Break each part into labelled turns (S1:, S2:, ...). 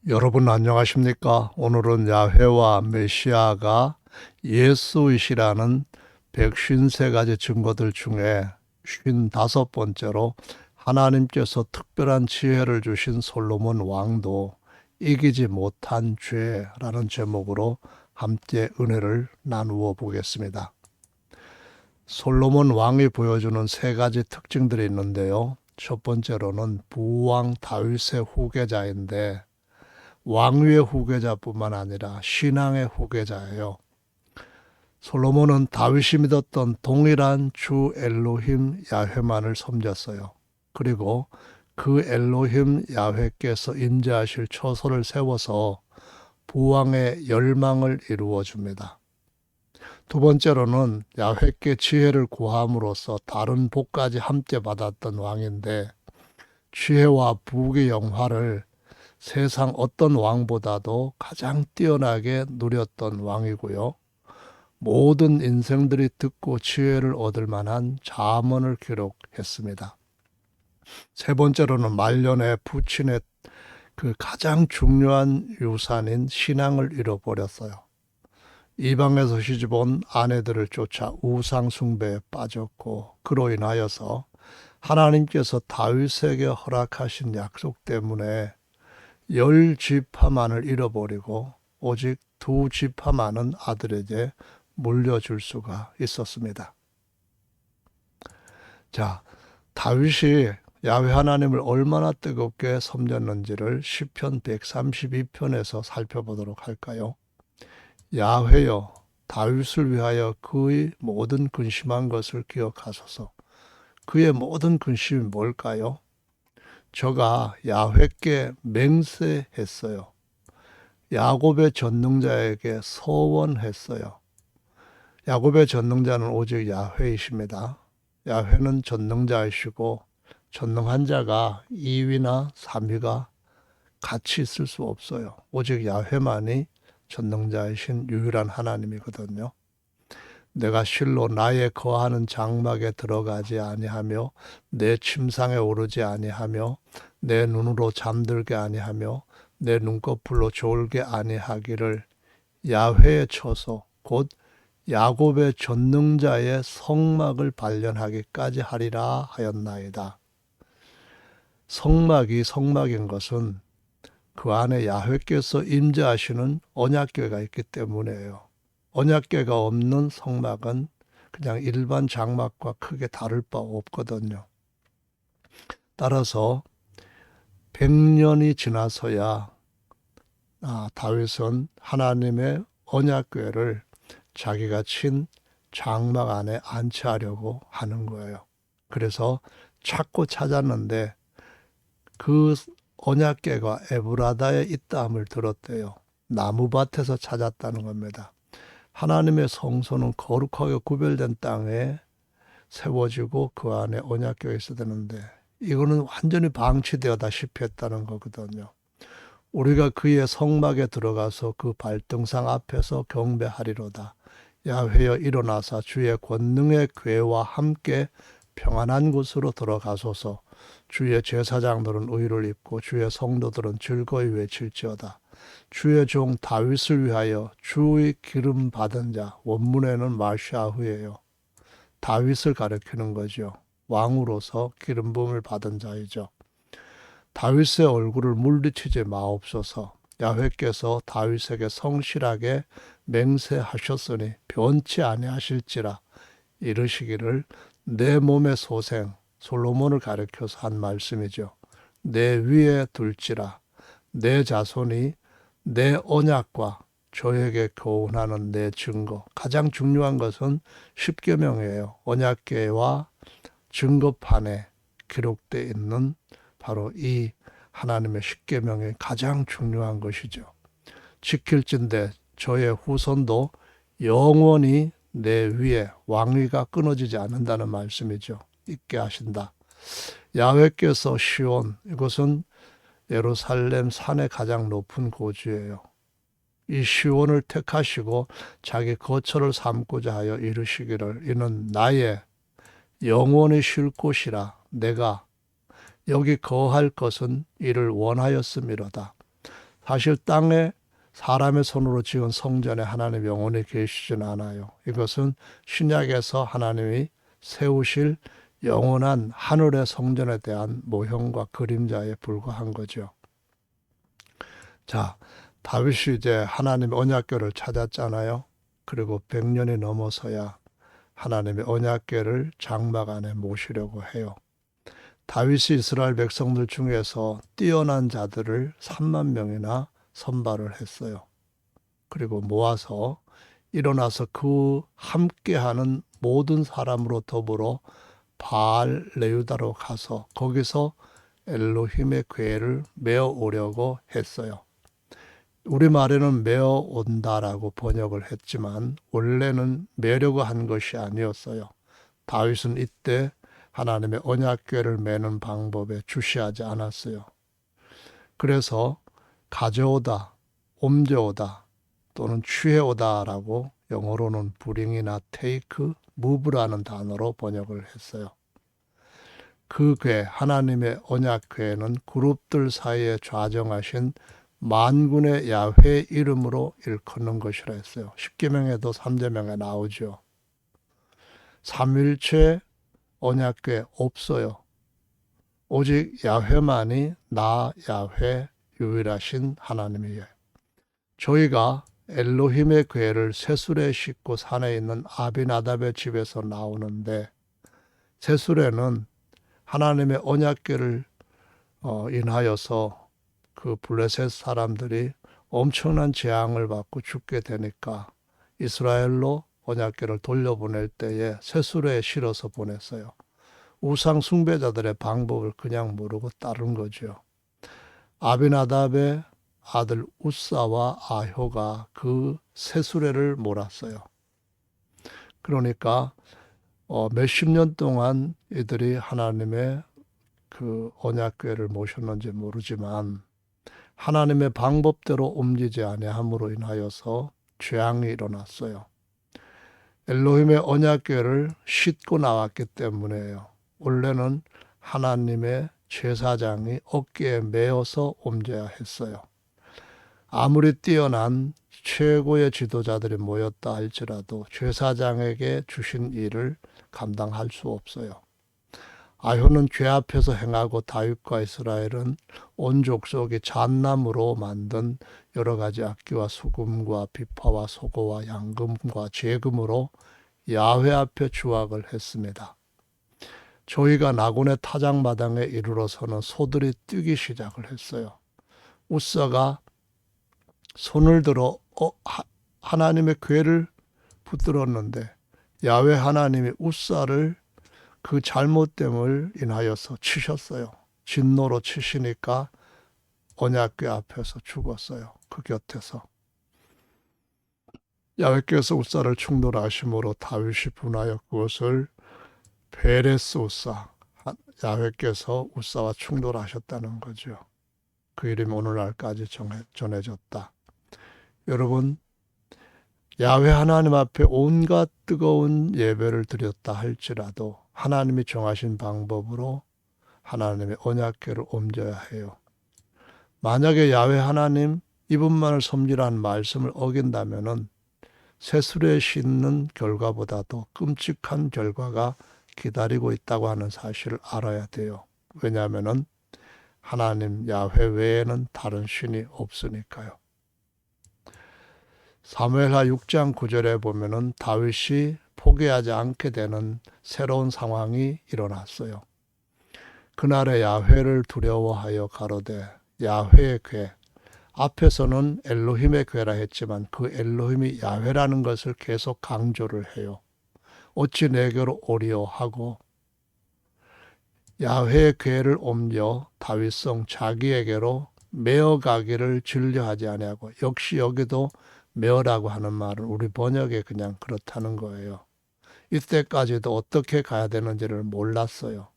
S1: 여러분 안녕하십니까? 오늘은 야훼와 메시아가 예수이시라는 153가지 증거들 중에 55번째로 하나님께서 특별한 지혜를 주신 솔로몬 왕도 이기지 못한 죄라는 제목으로 함께 은혜를 나누어 보겠습니다. 솔로몬 왕이 보여주는 세 가지 특징들이 있는데요. 첫 번째로는 부왕 다윗의 후계자인데 왕위의 후계자뿐만 아니라 신앙의 후계자예요. 솔로몬은 다윗이 믿었던 동일한 주 엘로힘 야훼만을 섬겼어요. 그리고 그 엘로힘 야훼께서 임재하실 처소를 세워서 부왕의 열망을 이루어 줍니다. 두 번째로는 야훼께 지혜를 구함으로써 다른 복까지 함께 받았던 왕인데 지혜와 부귀 영화를 세상 어떤 왕보다도 가장 뛰어나게 누렸던 왕이고요. 모든 인생들이 듣고 지혜를 얻을 만한 잠언을 기록했습니다. 세 번째로는 말년에 부친의 그 가장 중요한 유산인 신앙을 잃어버렸어요. 이방에서 시집온 아내들을 쫓아 우상 숭배에 빠졌고 그로 인하여서 하나님께서 다윗에게 허락하신 약속 때문에 10지파만을 잃어버리고 오직 2지파만은 아들에게 물려줄 수가 있었습니다. 자, 다윗이 야훼 하나님을 얼마나 뜨겁게 섬겼는지를 시편 132편에서 살펴보도록 할까요? 야훼여 다윗을 위하여 그의 모든 근심한 것을 기억하소서. 그의 모든 근심이 뭘까요? 저가 야훼께 맹세했어요. 야곱의 전능자에게 서원했어요. 야곱의 전능자는 오직 야훼이십니다. 야훼는 전능자이시고 전능한 자가 2위나 3위가 같이 있을 수 없어요. 오직 야훼만이 전능자이신 유일한 하나님이거든요. 내가 실로 나의 거하는 장막에 들어가지 아니하며 내 침상에 오르지 아니하며 내 눈으로 잠들게 아니하며 내 눈꺼풀로 졸게 아니하기를 야훼의 처소 곧 야곱의 전능자의 성막을 발견하기까지 하리라 하였나이다. 성막인 것은 그 안에 야훼께서 임재하시는 언약궤가 있기 때문이에요. 언약궤가 없는 성막은 그냥 일반 장막과 크게 다를 바 없거든요. 따라서 100년이 지나서야 다윗은 하나님의 언약궤를 자기가 친 장막 안에 안치하려고 하는 거예요. 그래서 찾았는데 그 언약궤가 에브라다에 있다함을 들었대요. 나무밭에서 찾았다는 겁니다. 하나님의 성소는 거룩하게 구별된 땅에 세워지고 그 안에 언약궤가 있어야 되는데 이거는 완전히 방치되었다시피 했다는 거거든요. 우리가 그의 성막에 들어가서 그 발등상 앞에서 경배하리로다. 야훼여 일어나사 주의 권능의 궤와 함께 평안한 곳으로 들어가소서. 주의 제사장들은 의를 입고 주의 성도들은 즐거이 외칠지어다. 주의 종 다윗을 위하여 주의 기름 받은 자, 원문에는 마샤후예요. 다윗을 가리키는 거죠. 왕으로서 기름 부음을 받은 자이죠. 다윗의 얼굴을 물리치지 마옵소서. 야훼께서 다윗에게 성실하게 맹세하셨으니 변치 아니하실지라 이르시기를 내 몸의 소생 솔로몬을 가리켜서 한 말씀이죠. 내 위에 둘지라 내 자손이 내 언약과 저에게 교훈하는 내 증거. 가장 중요한 것은 십계명이에요. 언약궤와 증거판에 기록되어 있는 바로 이 하나님의 십계명이 가장 중요한 것이죠. 지킬진대 저의 후손도 영원히 내 위에 왕위가 끊어지지 않는다는 말씀이죠. 있게 하신다. 야훼께서 시온, 이곳은 예루살렘 산의 가장 높은 고지예요. 이 시온을 택하시고 자기 거처를 삼고자 하여 이르시기를 이는 나의 영원히 쉴 곳이라 내가 여기 거할 것은 이를 원하였음이로다. 사실 땅에 사람의 손으로 지은 성전에 하나님 영원히 계시진 않아요. 이것은 신약에서 하나님이 세우실 영원한 하늘의 성전에 대한 모형과 그림자에 불과한 거죠. 자, 다윗이 이제 하나님의 언약궤를 찾았잖아요. 그리고 100년이 넘어서야 하나님의 언약궤를 장막 안에 모시려고 해요. 다윗이 이스라엘 백성들 중에서 뛰어난 자들을 3만 명이나 선발을 했어요. 그리고 모아서 일어나서 그 함께하는 모든 사람으로 더불어 바알 레유다로 가서 거기서 엘로힘의 궤를 메어 오려고 했어요. 우리말에는 메어 온다라고 번역을 했지만 원래는 메려고 한 것이 아니었어요. 다윗은 이때 하나님의 언약궤를 매는 방법에 주시하지 않았어요. 그래서 가져오다, 옮겨오다 또는 취해오다라고 영어로는 bring이나 take, move라는 단어로 번역을 했어요. 그 궤, 하나님의 언약궤는 그룹들 사이에 좌정하신 만군의 야훼 이름으로 일컫는 것이라 했어요. 십계명에도 3계명에 나오죠. 삼일체 언약궤 없어요. 오직 야훼만이 나 야훼 유일하신 하나님이에요. 저희가 엘로힘의 궤를 세술에 싣고 산에 있는 아비나답의 집에서 나오는데 세술에는 하나님의 언약궤를 인하여서 그 블레셋 사람들이 엄청난 재앙을 받고 죽게 되니까 이스라엘로 언약궤를 돌려보낼 때에 세술에 실어서 보냈어요. 우상 숭배자들의 방법을 그냥 모르고 따른 거죠. 아비나답의 아들 우사와 아효가 그 세수레를 몰았어요. 그러니까 몇십 년 동안 이들이 하나님의 그 언약궤를 모셨는지 모르지만 하나님의 방법대로 옮기지 아니함으로 인하여서 재앙이 일어났어요. 엘로힘의 언약궤를 싣고 나왔기 때문에요. 원래는 하나님의 제사장이 어깨에 메어서 옮겨야 했어요. 아무리 뛰어난 최고의 지도자들이 모였다 할지라도 제사장에게 주신 일을 감당할 수 없어요. 아효는 죄 앞에서 행하고 다윗과 이스라엘은 온 족속이 잣나무로 만든 여러 가지 악기와 수금과 비파와 소고와 양금과 제금으로 야훼 앞에 주악을 했습니다. 저희가 나곤의 타작마당에 이르러서는 소들이 뛰기 시작을 했어요. 우사가 손을 들어 하나님의 궤를 붙들었는데 야훼 하나님이 우사를 그 잘못됨을 인하여서 치셨어요. 진노로 치시니까 언약궤 앞에서 죽었어요. 그 곁에서. 야훼께서 우사를 충돌하심으로 다윗이 분하여 그것을 베레스 우사, 야훼께서 우사와 충돌하셨다는 거죠. 그 이름이 오늘날까지 전해졌다. 여러분, 야훼 하나님 앞에 온갖 뜨거운 예배를 드렸다 할지라도 하나님이 정하신 방법으로 하나님의 언약궤를 옮겨야 해요. 만약에 야훼 하나님 이분만을 섬기라는 말씀을 어긴다면은 세술에 싣는 결과보다도 끔찍한 결과가 기다리고 있다고 하는 사실을 알아야 돼요. 왜냐하면은 하나님 야훼 외에는 다른 신이 없으니까요. 사무엘하 6장 9절에 보면은 다윗이 포기하지 않게 되는 새로운 상황이 일어났어요. 그날에 야훼를 두려워하여 가로되 야훼의 궤, 앞에서는 엘로힘의 궤라 했지만 그 엘로힘이 야훼라는 것을 계속 강조를 해요. 어찌 내게로 오리오 하고 야훼의 궤를 옮겨 다윗성 자기에게로 메어가기를 즐겨하지 아니하고, 역시 여기도 메어라고 하는 말은 우리 번역에 그냥 그렇다는 거예요. 이때까지도 어떻게 가야 되는지를 몰랐어요.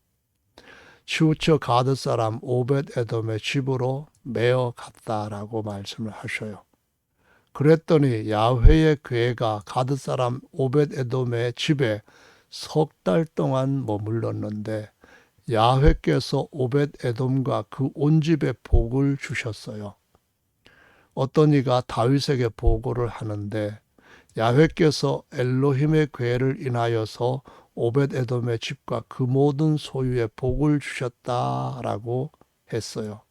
S1: 치우쳐 가드 사람 오벳 에돔의 집으로 메어 갔다라고 말씀을 하셔요. 그랬더니 야훼의 궤가 가드 사람 오벳 에돔의 집에 석 달 동안 머물렀는데 야훼께서 오벳 에돔과 그 온 집에 복을 주셨어요. 어떤 이가 다윗에게 보고를 하는데 야훼께서 엘로힘의 궤를 인하여서 오벳에돔의 집과 그 모든 소유에 복을 주셨다라고 했어요.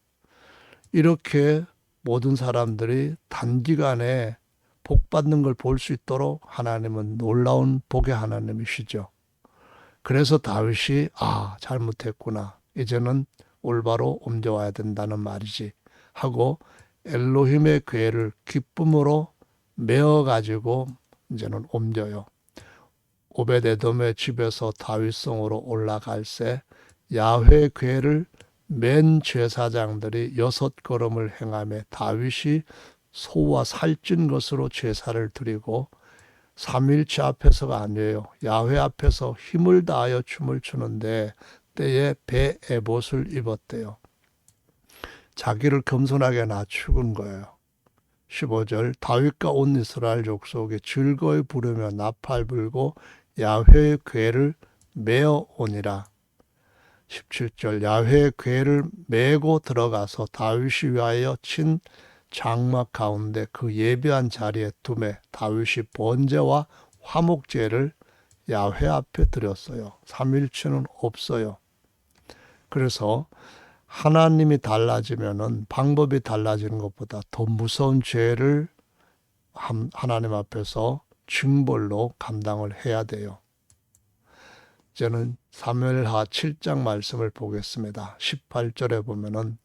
S1: 이렇게 모든 사람들이 단기간에 복 받는 걸 볼 수 있도록 하나님은 놀라운 복의 하나님이시죠. 그래서 다윗이 잘못했구나. 이제는 올바로 옮겨와야 된다는 말이지 하고 엘로힘의 궤를 기쁨으로 메어가지고 이제는 옮겨요. 오벳에돔의 집에서 다윗성으로 올라갈새 야훼 궤를 맨 제사장들이 6걸음을 행하며 다윗이 소와 살찐 것으로 제사를 드리고 삼일체 앞에서가 아니에요. 야훼 앞에서 힘을 다하여 춤을 추는데 때에 배 에봇을 입었대요. 자기를 겸손하게 낮추는 거예요. 15절 다윗과 온 이스라엘 족속이 즐거이 부르며 나팔 불고 야훼의 궤를 메어 오니라. 17절 야훼의 궤를 메고 들어가서 다윗이 위하여 친 장막 가운데 그 예비한 자리에 두매 다윗이 번제와 화목제를 야훼 앞에 드렸어요. 삼일체는 없어요. 그래서 하나님이 달라지면은 방법이 달라지는 것보다 더 무서운 죄를 하나님 앞에서 징벌로 감당을 해야 돼요. 이제는 사무엘하 7장 말씀을 보겠습니다. 18절에 보면은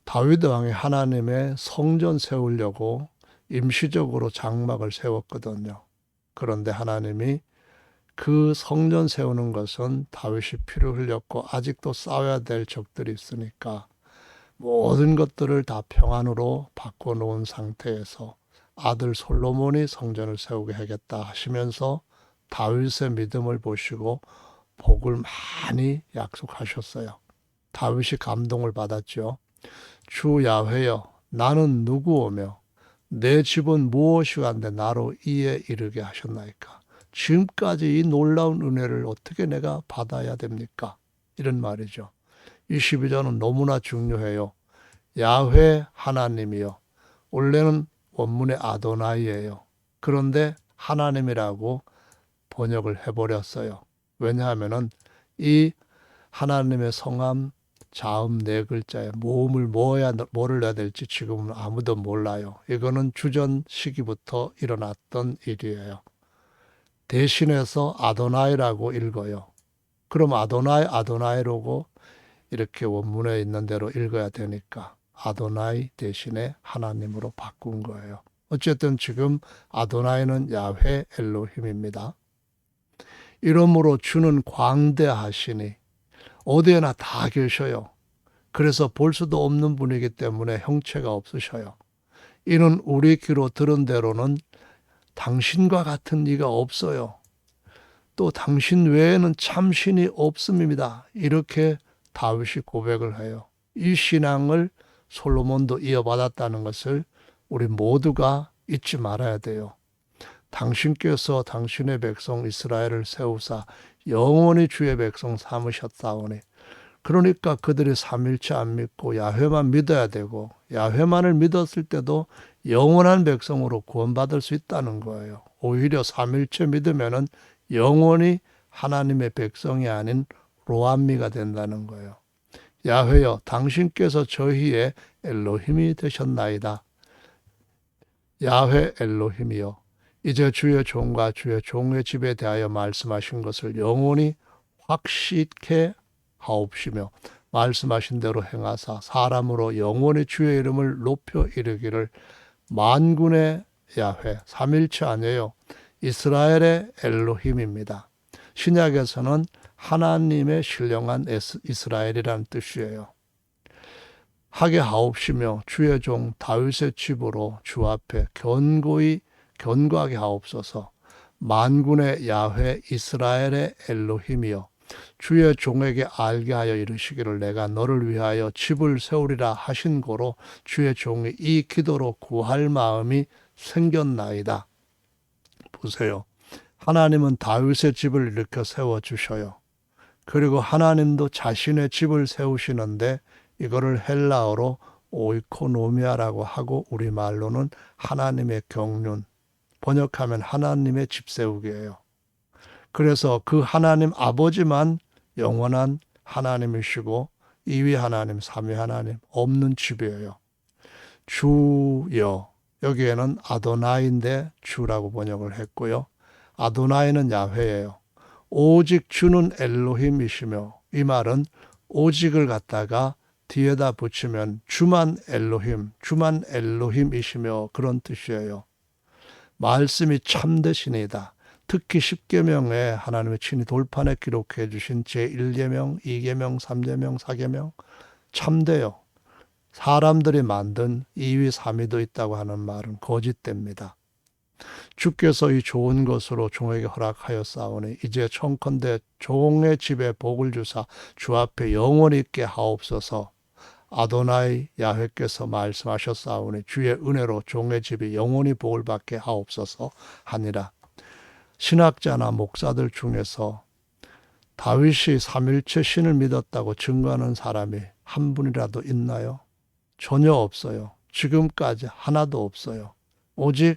S1: 다윗 왕이 하나님의 성전 세우려고 임시적으로 장막을 세웠거든요. 그런데 하나님이 그 성전 세우는 것은 다윗이 피를 흘렸고 아직도 싸워야 될 적들이 있으니까 모든 것들을 다 평안으로 바꿔놓은 상태에서 아들 솔로몬이 성전을 세우게 하겠다 하시면서 다윗의 믿음을 보시고 복을 많이 약속하셨어요. 다윗이 감동을 받았죠. 주 야훼여 나는 누구오며 내 집은 무엇이간데 나로 이에 이르게 하셨나이까. 지금까지 이 놀라운 은혜를 어떻게 내가 받아야 됩니까? 이런 말이죠. 이 12절은 너무나 중요해요. 야훼 하나님이요. 원래는 원문의 아도나이예요. 그런데 하나님이라고 번역을 해버렸어요. 왜냐하면은 이 하나님의 성함 자음 4글자에 모음을 뭐를 넣어야 될지 지금은 아무도 몰라요. 이거는 주전 시기부터 일어났던 일이에요. 대신해서 아도나이라고 읽어요. 그럼 아도나이라고 이렇게 원문에 있는 대로 읽어야 되니까 아도나이 대신에 하나님으로 바꾼 거예요. 어쨌든 지금 아도나이는 야훼 엘로힘입니다. 이러므로 주는 광대하시니 어디에나 다 계셔요. 그래서 볼 수도 없는 분이기 때문에 형체가 없으셔요. 이는 우리 귀로 들은 대로는 당신과 같은 이가 없어요. 또 당신 외에는 참신이 없음입니다. 이렇게 다윗이 고백을 해요. 이 신앙을 솔로몬도 이어받았다는 것을 우리 모두가 잊지 말아야 돼요. 당신께서 당신의 백성 이스라엘을 세우사 영원히 주의 백성 삼으셨사오니 그러니까 그들이 삼일체 안 믿고 야훼만 믿어야 되고 야훼만을 믿었을 때도 영원한 백성으로 구원받을 수 있다는 거예요. 오히려 삼일체 믿으면은 영원히 하나님의 백성이 아닌 로암미가 된다는 거예요. 야훼여 당신께서 저희의 엘로힘이 되셨나이다. 야훼 엘로힘이여 이제 주의 종과 주의 종의 집에 대하여 말씀하신 것을 영원히 확실케 하옵시며 말씀하신 대로 행하사 사람으로 영원히 주의 이름을 높여 이르기를 만군의 야훼 삼일체 아니에요. 이스라엘의 엘로힘입니다. 신약에서는 하나님의 신령한 이스라엘이라는 뜻이에요. 하게 하옵시며 주의 종 다윗의 집으로 주 앞에 견고하게 하옵소서. 만군의 야훼 이스라엘의 엘로힘이여 주의 종에게 알게 하여 이르시기를 내가 너를 위하여 집을 세우리라 하신 고로 주의 종이 이 기도로 구할 마음이 생겼나이다. 보세요. 하나님은 다윗의 집을 일으켜 세워주셔요. 그리고 하나님도 자신의 집을 세우시는데 이거를 헬라어로 오이코노미아라고 하고 우리말로는 하나님의 경륜, 번역하면 하나님의 집 세우기예요. 그래서 그 하나님 아버지만 영원한 하나님이시고 이위 하나님, 삼위 하나님 없는 집이에요. 주여, 여기에는 아도나이인데 주라고 번역을 했고요. 아도나이는 야훼예요. 오직 주는 엘로힘이시며, 이 말은 오직을 갖다가 뒤에다 붙이면 주만 엘로힘, 주만 엘로힘이시며 그런 뜻이에요. 말씀이 참되시니다. 특히 십계명에 하나님의 친히 돌판에 기록해 주신 제1계명, 2계명, 3계명, 4계명 참돼요. 사람들이 만든 2위, 3위도 있다고 하는 말은 거짓됩니다. 주께서 이 좋은 것으로 종에게 허락하였사오니 이제 청컨대 종의 집에 복을 주사 주 앞에 영원히 있게 하옵소서. 아도나이 야훼께서 말씀하셨사오니 주의 은혜로 종의 집이 영원히 복을 받게 하옵소서 하니라. 신학자나 목사들 중에서 다윗이 삼일체 신을 믿었다고 증거하는 사람이 한 분이라도 있나요? 전혀 없어요. 지금까지 하나도 없어요. 오직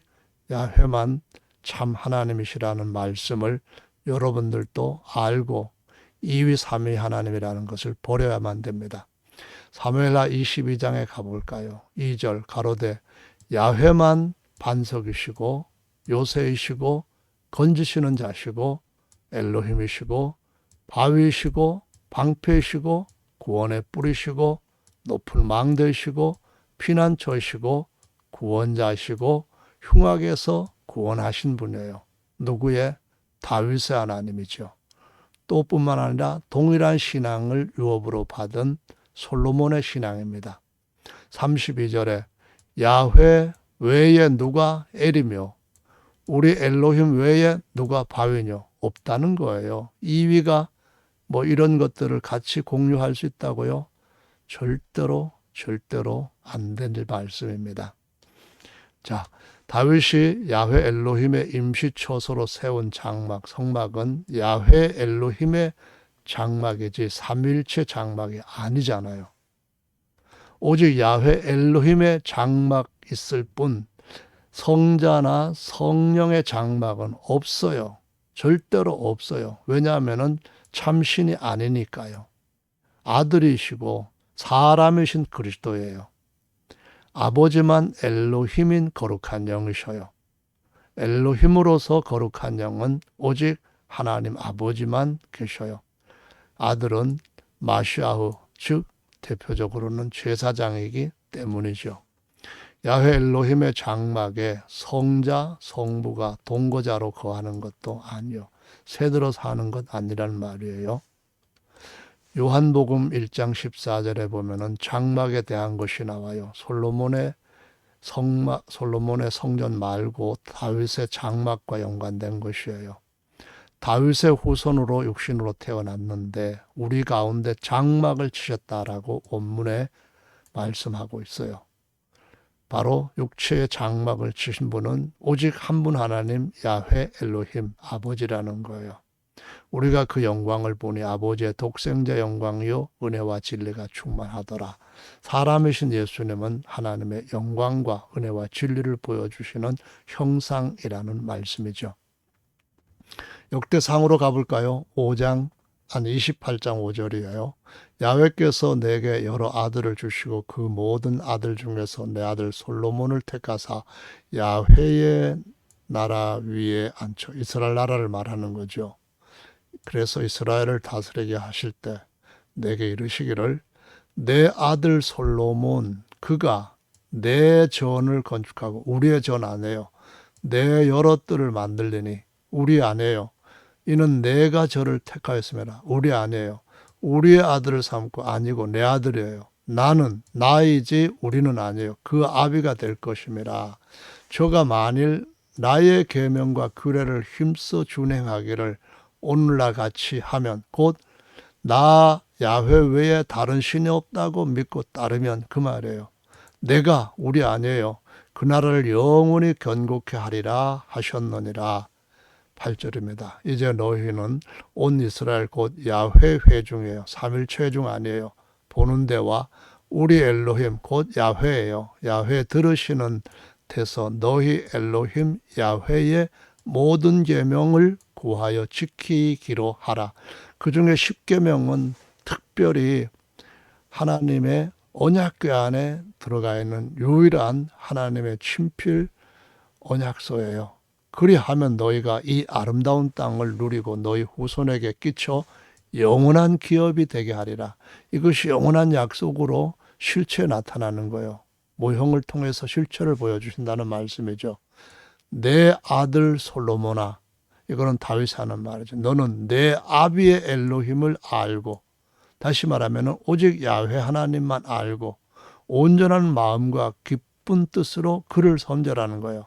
S1: 야훼만 참 하나님이시라는 말씀을 여러분들도 알고 2위, 3위 하나님이라는 것을 버려야만 됩니다. 사무엘하 22장에 가볼까요? 2절 가로되 야훼만 반석이시고 요새이시고 건지시는 자시고 엘로힘이시고 바위이시고 방패이시고 구원의 뿌리시고 높은 망대이시고 피난처이시고 구원자이시고 흉악에서 구원하신 분이에요. 누구의? 다윗의 하나님이죠. 또 뿐만 아니라 동일한 신앙을 유업으로 받은 솔로몬의 신앙입니다. 32절에 야훼 외에 누가 엘이며 우리 엘로힘 외에 누가 바위뇨? 없다는 거예요. 2위가 뭐 이런 것들을 같이 공유할 수 있다고요? 절대로 안 될 말씀입니다. 자, 다윗이 야훼 엘로힘의 임시 처소로 세운 장막, 성막은 야훼 엘로힘의 장막이지 삼일체 장막이 아니잖아요. 오직 야훼 엘로힘의 장막 있을 뿐 성자나 성령의 장막은 없어요. 절대로 없어요. 왜냐하면 참신이 아니니까요. 아들이시고 사람이신 그리스도예요. 아버지만 엘로힘인 거룩한 영이셔요. 엘로힘으로서 거룩한 영은 오직 하나님 아버지만 계셔요. 아들은 마시아흐, 즉 대표적으로는 제사장이기 때문이죠. 야훼 엘로힘의 장막에 성자, 성부가 동거자로 거하는 것도 아니요. 새들어서 하는 것 아니란 말이에요. 요한복음 1장 14절에 보면은 장막에 대한 것이 나와요. 솔로몬의 성전 말고 다윗의 장막과 연관된 것이에요. 다윗의 후손으로 육신으로 태어났는데 우리 가운데 장막을 치셨다라고 본문에 말씀하고 있어요. 바로 육체의 장막을 치신 분은 오직 한 분 하나님 야훼 엘로힘 아버지라는 거예요. 우리가 그 영광을 보니 아버지의 독생자 영광이요 은혜와 진리가 충만하더라. 사람이신 예수님은 하나님의 영광과 은혜와 진리를 보여주시는 형상이라는 말씀이죠. 역대상으로 가볼까요? 28장 5절이에요. 야훼께서 내게 여러 아들을 주시고 그 모든 아들 중에서 내 아들 솔로몬을 택하사 야훼의 나라 위에 앉혀. 이스라엘 나라를 말하는 거죠. 그래서 이스라엘을 다스리게 하실 때 내게 이르시기를 내 아들 솔로몬 그가 내 전을 건축하고 우리의 전 아니에요. 내 여러 뜰을 만들리니 우리 아니에요. 이는 내가 저를 택하였음이라. 우리 아니에요. 우리의 아들을 삼고 아니고 내 아들이에요. 나는 나이지 우리는 아니에요. 그 아비가 될 것임이라. 저가 만일 나의 계명과 규례를 힘써 준행하기를 오늘날 같이 하면 곧 나 야훼 외에 다른 신이 없다고 믿고 따르면 그 말이에요. 내가 우리 아니에요. 그 나라를 영원히 견고케 하리라 하셨느니라. 8절입니다. 이제 너희는 온 이스라엘 곧 야훼 회중이에요. 삼일체 회중 아니에요. 보는 데와 우리 엘로힘 곧 야훼예요. 야훼 들으시는 데서 너희 엘로힘 야훼의 모든 계명을 구하여 지키기로 하라. 그 중에 10계명은 특별히 하나님의 언약궤 안에 들어가 있는 유일한 하나님의 친필 언약서예요. 그리하면 너희가 이 아름다운 땅을 누리고 너희 후손에게 끼쳐 영원한 기업이 되게 하리라. 이것이 영원한 약속으로 실체에 나타나는 거예요. 모형을 통해서 실체를 보여주신다는 말씀이죠. 내 아들 솔로몬아, 이거는 다윗이 하는 말이죠. 너는 내 아비의 엘로힘을 알고, 다시 말하면 오직 야훼 하나님만 알고 온전한 마음과 기쁜 뜻으로 그를 섬기라는 거예요.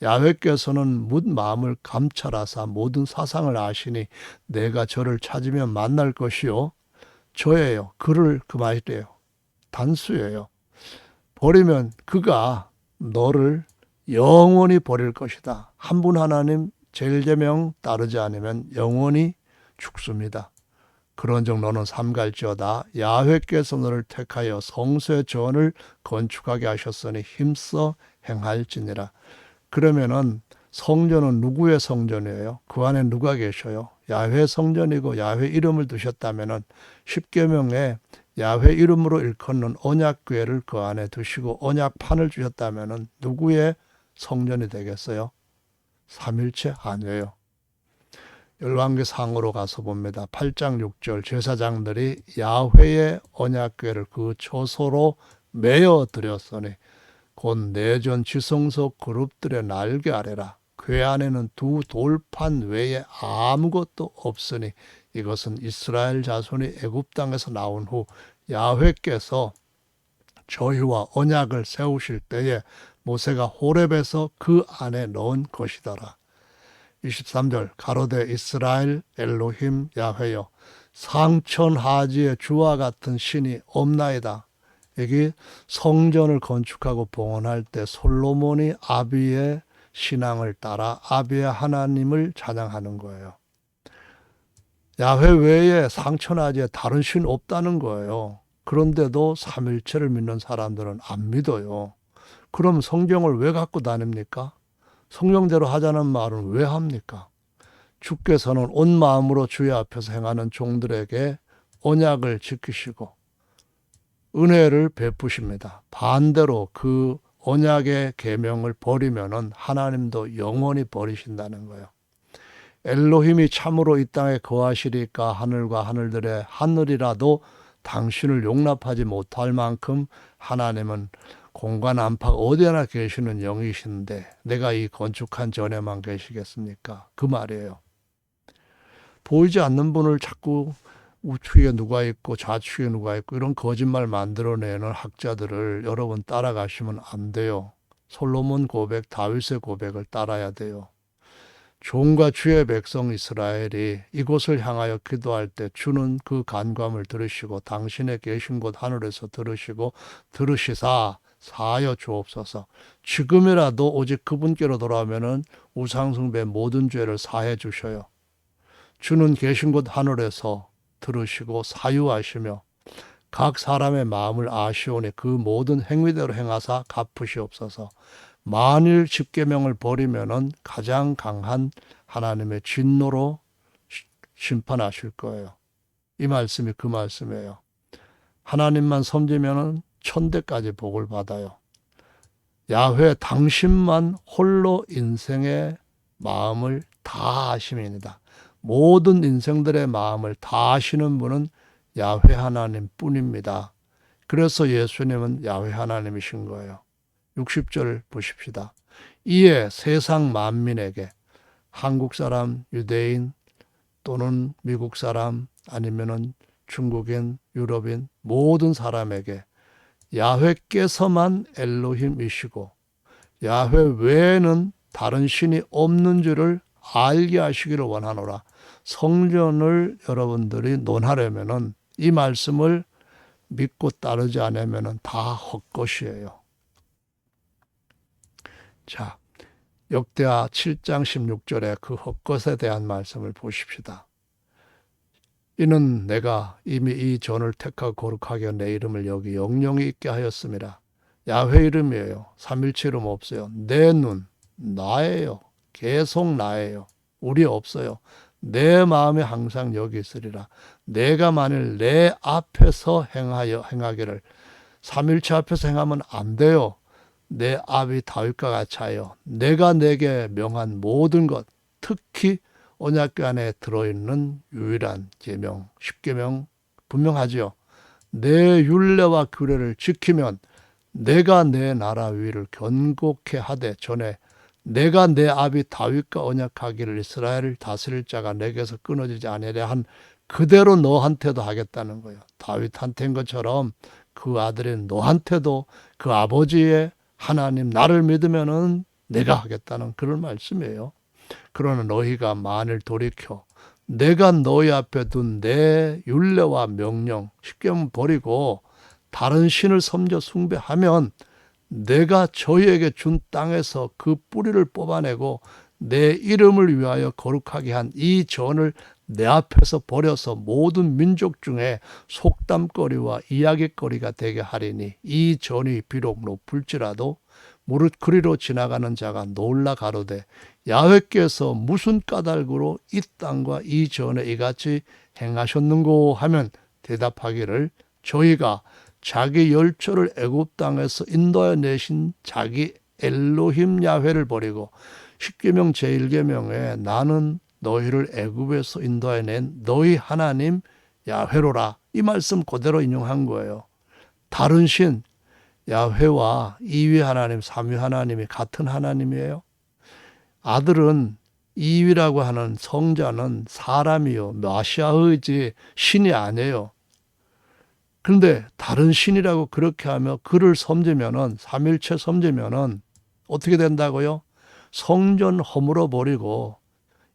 S1: 야훼께서는 묻 마음을 감찰하사 모든 사상을 아시니 내가 저를 찾으면 만날 것이요 저예요. 그를 그 말이래요. 단수예요. 버리면 그가 너를 영원히 버릴 것이다. 한 분 하나님 제일계명 따르지 않으면 영원히 죽습니다. 그런즉 너는 삼갈지어다. 야훼께서 너를 택하여 성소의 전을 건축하게 하셨으니 힘써 행할지니라. 그러면은 성전은 누구의 성전이에요? 그 안에 누가 계셔요? 야훼 성전이고 야훼 이름을 두셨다면은 십계명에 야훼 이름으로 일컫는 언약궤를 그 안에 두시고 언약판을 주셨다면은 누구의 성전이 되겠어요? 삼일체 아니에요. 열왕기상으로 가서 봅니다. 8장 6절 제사장들이 야훼의 언약궤를 그 초소로 메어 드렸으니 곧 내전 지성소 그룹들의 날개 아래라. 궤 안에는 두 돌판 외에 아무것도 없으니 이것은 이스라엘 자손이 애굽 땅에서 나온 후 야훼께서 저희와 언약을 세우실 때에 모세가 호렙에서 그 안에 넣은 것이더라. 23절 가로되 이스라엘 엘로힘 야훼여 상천하지의 주와 같은 신이 없나이다. 여기 성전을 건축하고 봉헌할 때 솔로몬이 아비의 신앙을 따라 아비의 하나님을 찬양하는 거예요. 야훼 외에 상천하지에 다른 신 없다는 거예요. 그런데도 삼일체를 믿는 사람들은 안 믿어요. 그럼 성경을 왜 갖고 다닙니까? 성경대로 하자는 말은 왜 합니까? 주께서는 온 마음으로 주의 앞에서 행하는 종들에게 언약을 지키시고 은혜를 베푸십니다. 반대로 그 언약의 계명을 버리면은 하나님도 영원히 버리신다는 거예요. 엘로힘이 참으로 이 땅에 거하시리까 하늘과 하늘들의 하늘이라도 당신을 용납하지 못할 만큼 하나님은 공간 안팎 어디에나 계시는 영이신데 내가 이 건축한 전에만 계시겠습니까? 그 말이에요. 보이지 않는 분을 자꾸 우측에 누가 있고 좌측에 누가 있고 이런 거짓말 만들어내는 학자들을 여러분 따라가시면 안 돼요. 솔로몬 고백, 다윗의 고백을 따라야 돼요. 종과 주의 백성 이스라엘이 이곳을 향하여 기도할 때 주는 그 간구함을 들으시고 당신의 계신 곳 하늘에서 들으시사 사하여 주옵소서. 지금이라도 오직 그분께로 돌아오면은 우상숭배 모든 죄를 사해 주셔요. 주는 계신 곳 하늘에서 들으시고 사유하시며 각 사람의 마음을 아시오니 그 모든 행위대로 행하사 갚으시옵소서. 만일 십계명을 버리면은 가장 강한 하나님의 진노로 심판하실 거예요. 이 말씀이 그 말씀이에요. 하나님만 섬기면은 천대까지 복을 받아요. 야훼 당신만 홀로 인생의 마음을 다 아심입니다. 모든 인생들의 마음을 다 아시는 분은 야훼 하나님 뿐입니다. 그래서 예수님은 야훼 하나님이신 거예요. 60절 보십시다. 이에 세상 만민에게 한국 사람, 유대인 또는 미국 사람 아니면은 중국인, 유럽인 모든 사람에게 야훼께서만 엘로힘이시고 야훼 외에는 다른 신이 없는 줄을 알게 하시기를 원하노라. 성전을 여러분들이 논하려면은 이 말씀을 믿고 따르지 않으면은 다 헛것이에요. 자, 역대하 7장 16절에 그 헛것에 대한 말씀을 보십시다. 이는 내가 이미 이 전을 택하고 거룩하게 내 이름을 여기 영영히 있게 하였습니다. 야훼 이름이에요. 삼일체 이름 없어요. 내 눈, 나예요. 계속 나예요. 우리 없어요. 내 마음에 항상 여기 있으리라. 내가 만일 내 앞에서 행하기를, 삼일체 앞에서 행하면 안 돼요. 내 아비 다윗과 같이 하여 내가 내게 명한 모든 것, 특히 언약궤 안에 들어있는 유일한 계명, 십계명 분명하지요. 내 율례와 규례를 지키면 내가 내 나라 위를 견고케 하되 전에 내가 내 아비 다윗과 언약하기를 이스라엘을 다스릴 자가 내게서 끊어지지 아니하려 한 그대로 너한테도 하겠다는 거예요. 다윗한테인 것처럼 그 아들인 너한테도 그 아버지의 하나님 나를 믿으면은 내가 하겠다는 그런 말씀이에요. 그러나 너희가 만일 돌이켜 내가 너희 앞에 둔 내 율례와 명령 십계명 버리고 다른 신을 섬겨 숭배하면 내가 저희에게 준 땅에서 그 뿌리를 뽑아내고 내 이름을 위하여 거룩하게 한 이 전을 내 앞에서 버려서 모든 민족 중에 속담거리와 이야기거리가 되게 하리니 이 전이 비록 높을지라도 무릇 그리로 지나가는 자가 놀라 가로되 야훼께서 무슨 까닭으로 이 땅과 이 전에 이같이 행하셨는고 하면 대답하기를 저희가 자기 열조를 애굽 땅에서 인도하여 내신 자기 엘로힘 야훼를 버리고 십계명 제1계명에 나는 너희를 애굽에서 인도하여 낸 너희 하나님 야훼로라. 이 말씀 그대로 인용한 거예요. 다른 신 야훼와 이위 하나님, 삼위 하나님이 같은 하나님이에요. 아들은 이위라고 하는 성자는 사람이요 메시아이지 신이 아니에요. 그런데 다른 신이라고 그렇게 하며 그를 섬기면은 삼일체 섬기면은 어떻게 된다고요? 성전 허물어 버리고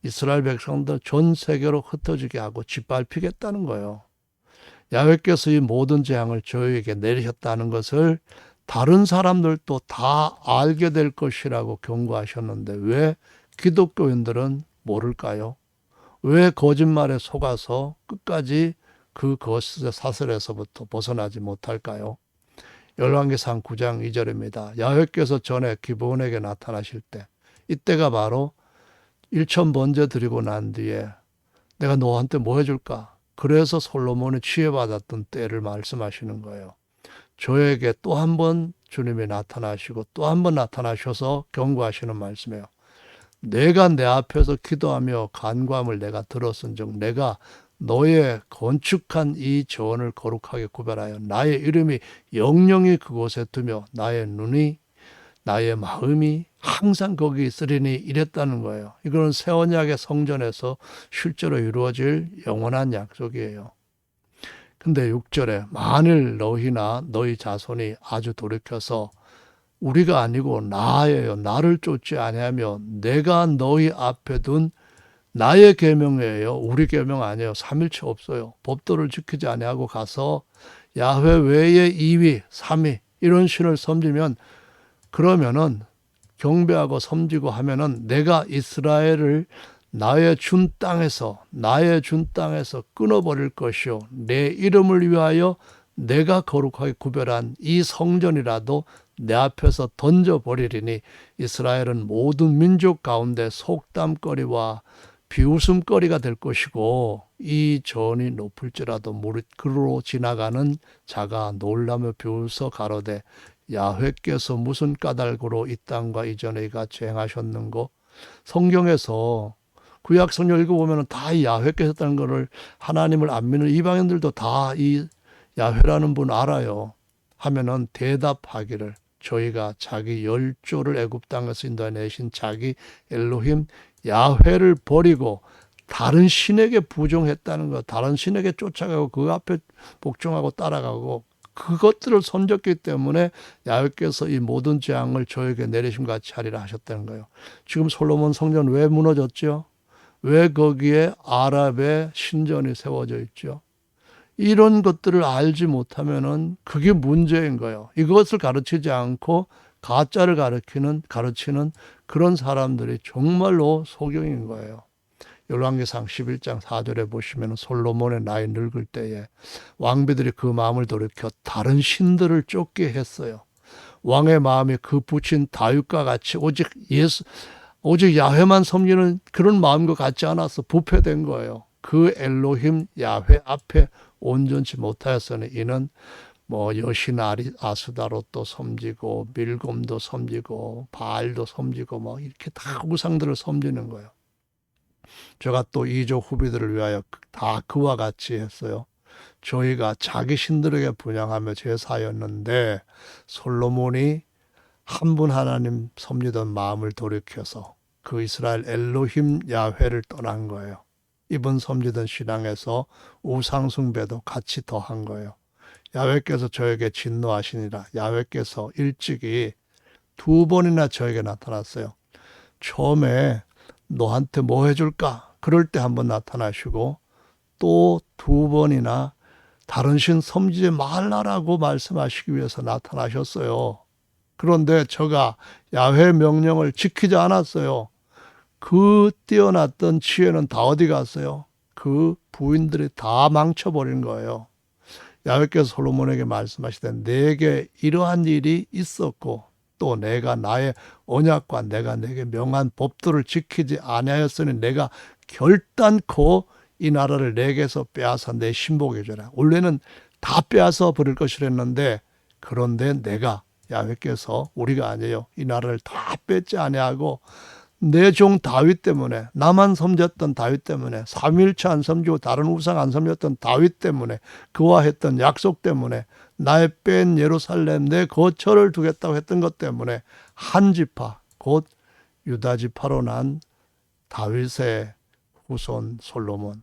S1: 이스라엘 백성들 전 세계로 흩어지게 하고 짓밟히겠다는 거예요. 야훼께서 이 모든 재앙을 저희에게 내리셨다는 것을 다른 사람들도 다 알게 될 것이라고 경고하셨는데 왜 기독교인들은 모를까요? 왜 거짓말에 속아서 끝까지 그 사슬에서부터 벗어나지 못할까요? 열왕기상 9장 2절입니다. 야훼께서 전에 기브온에게 나타나실 때 이때가 바로 1천 번제 드리고 난 뒤에 내가 너한테 뭐 해줄까? 그래서 솔로몬이 치유받았던 때를 말씀하시는 거예요. 저에게 또 한 번 주님이 나타나시고 또 한 번 나타나셔서 경고하시는 말씀이에요. 내가 내 앞에서 기도하며 간구함을 내가 들었은즉 내가 너의 건축한 이 전을 거룩하게 구별하여 나의 이름이 영영히 그곳에 두며 나의 눈이 나의 마음이 항상 거기 있으리니 이랬다는 거예요. 이거는 새 언약의 성전에서 실제로 이루어질 영원한 약속이에요. 근데 6절에 만일 너희나 너희 자손이 아주 돌이켜서 우리가 아니고 나예요. 나를 쫓지 아니하며 내가 너희 앞에 둔 나의 계명이에요. 우리 계명 아니에요. 삼일체 없어요. 법도를 지키지 아니하고 가서 야훼 외에 2위, 3위 이런 신을 섬기면 그러면은 경배하고 섬기고 하면은 내가 이스라엘을 나의 준 땅에서 끊어버릴 것이요 내 이름을 위하여 내가 거룩하게 구별한 이 성전이라도 내 앞에서 던져버리리니 이스라엘은 모든 민족 가운데 속담거리와 비웃음거리가 될 것이고 이 전이 높을지라도 무릇 그로 지나가는 자가 놀라며 비웃어 가로되 야훼께서 무슨 까닭으로 이 땅과 이전에 이같이 행하셨는고. 성경에서 구약 성경 읽어보면 다 야훼께서 했다는 것을 하나님을 안 믿는 이방인들도 다 이 야훼라는 분 알아요. 하면은 대답하기를 저희가 자기 열조를 애굽 땅에서 인도해 내신 자기 엘로힘 야훼를 버리고 다른 신에게 부종했다는 것, 다른 신에게 쫓아가고 그 앞에 복종하고 따라가고 그것들을 섬겼기 때문에 야훼께서 이 모든 재앙을 저에게 내리심 같이 하리라 하셨다는 거예요. 지금 솔로몬 성전 왜 무너졌죠? 왜 거기에 아랍의 신전이 세워져 있죠? 이런 것들을 알지 못하면은 그게 문제인 거예요. 이것을 가르치지 않고 가짜를 가르치는 그런 사람들이 정말로 소경인 거예요. 열왕기상 11장 4절에 보시면 솔로몬의 나이 늙을 때에 왕비들이 그 마음을 돌이켜 다른 신들을 쫓게 했어요. 왕의 마음이 그 부친 다윗과 같이 오직 야훼만 섬기는 그런 마음과 같지 않아서 부패된 거예요. 그 엘로힘 야훼 앞에 온전치 못하였으니 이는 여신 아스다롯도 섬기고 밀곰도 섬기고 바알도 섬기고 이렇게 다 우상들을 섬기는 거예요. 제가 또 이조 후비들을 위하여 다 그와 같이 했어요. 저희가 자기 신들에게 분향하며 제사였는데 솔로몬이 한 분 하나님 섬기던 마음을 돌이켜서 그 이스라엘 엘로힘 야훼를 떠난 거예요. 이번 섬기던 신앙에서 우상 숭배도 같이 더한 거예요. 야훼께서 저에게 진노하시니라. 야훼께서 일찍이 2번이나 저에게 나타났어요. 처음에 너한테 뭐 해줄까? 그럴 때 한번 나타나시고 또 2번이나 다른 신 섬기지 말라라고 말씀하시기 위해서 나타나셨어요. 그런데 제가 야훼 명령을 지키지 않았어요. 그 뛰어났던 지혜는 다 어디 갔어요? 그 부인들이 다 망쳐버린 거예요. 야훼께서 솔로몬에게 말씀하시되 내게 이러한 일이 있었고 또 내가 나의 언약과 내가 내게 명한 법도를 지키지 아니하였으니 내가 결단코 이 나라를 내게서 빼앗아 내 신복에게 주라. 원래는 다 빼앗아 버릴 것이랬는데 그런데 내가 야훼께서 우리가 아니에요. 이 나라를 다 뺏지 아니하고 내 종 다윗 때문에 나만 섬겼던 다윗 때문에 삼일체 안 섬기고 다른 우상 안 섬겼던 다윗 때문에 그와 했던 약속 때문에 나의 뺀 예루살렘 내 거처를 두겠다고 했던 것 때문에 한 지파 곧 유다 지파로 난 다윗의 후손 솔로몬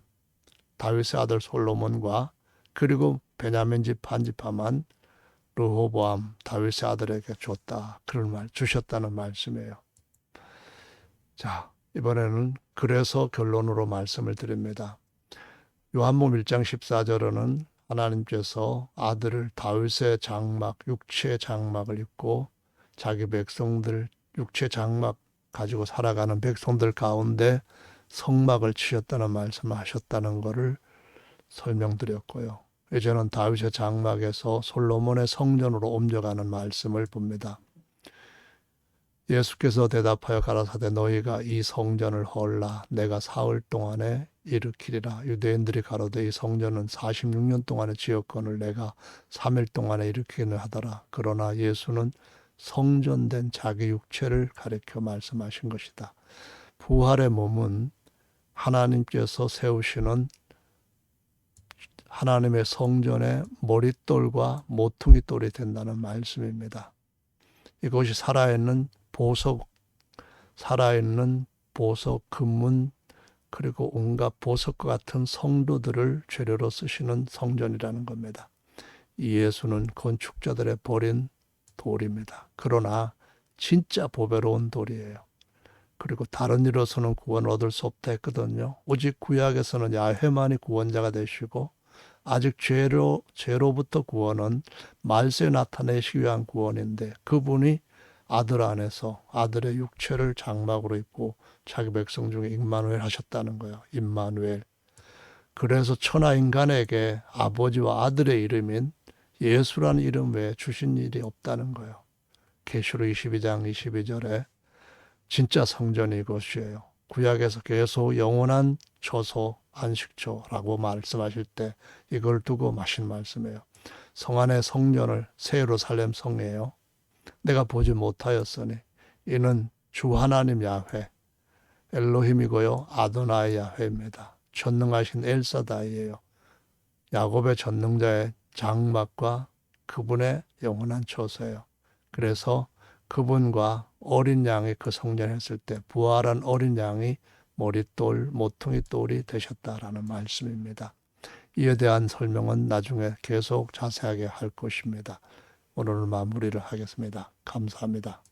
S1: 다윗의 아들 솔로몬과 그리고 베냐민 지파 한 지파만 르호보암 다윗의 아들에게 줬다. 그런 말 주셨다는 말씀이에요. 자, 이번에는 그래서 결론으로 말씀을 드립니다. 요한복음 1장 14절에는 하나님께서 아들을 다윗의 장막, 육체의 장막을 입고 자기 백성들, 육체 장막 가지고 살아가는 백성들 가운데 성막을 치셨다는 말씀을 하셨다는 것을 설명드렸고요. 이제는 다윗의 장막에서 솔로몬의 성전으로 옮겨가는 말씀을 봅니다. 예수께서 대답하여 가라사대 너희가 이 성전을 헐라 내가 사흘 동안에 일으키리라. 유대인들이 가로되 이 성전은 46년 동안의 지었건을 내가 3일 동안에 일으키기는 하더라. 그러나 예수는 성전된 자기 육체를 가리켜 말씀하신 것이다. 부활의 몸은 하나님께서 세우시는 하나님의 성전의 머릿돌과 모퉁이돌이 된다는 말씀입니다. 이것이 살아있는 보석, 금문 그리고 온갖 보석과 같은 성도들을 재료로 쓰시는 성전이라는 겁니다. 이 예수는 건축자들의 버린 돌입니다. 그러나 진짜 보배로운 돌이에요. 그리고 다른 일로서는 구원 얻을 수 없다 했거든요. 오직 구약에서는 야훼만이 구원자가 되시고 아직 죄로부터 구원은 말세에 나타내시기 위한 구원인데 그분이 아들 안에서 아들의 육체를 장막으로 입고 자기 백성 중에 임마누엘 하셨다는 거예요. 임마누엘. 그래서 천하 인간에게 아버지와 아들의 이름인 예수라는 이름 외에 주신 일이 없다는 거예요. 계시록 22장 22절에 진짜 성전이 이것이에요. 구약에서 계속 영원한 처소, 안식처라고 말씀하실 때 이걸 두고 마신 말씀이에요. 성 안의 성전을 새 예루살렘 성이에요. 내가 보지 못하였으니 이는 주 하나님 야훼 엘로힘이고요. 아도나이 야훼입니다. 전능하신 엘사다이예요. 야곱의 전능자의 장막과 그분의 영원한 처소예요. 그래서 그분과 어린 양이 그 성전에 했을 때 부활한 어린 양이 머릿돌, 모퉁이돌이 되셨다라는 말씀입니다. 이에 대한 설명은 나중에 계속 자세하게 할 것입니다. 오늘 마무리를 하겠습니다. 감사합니다.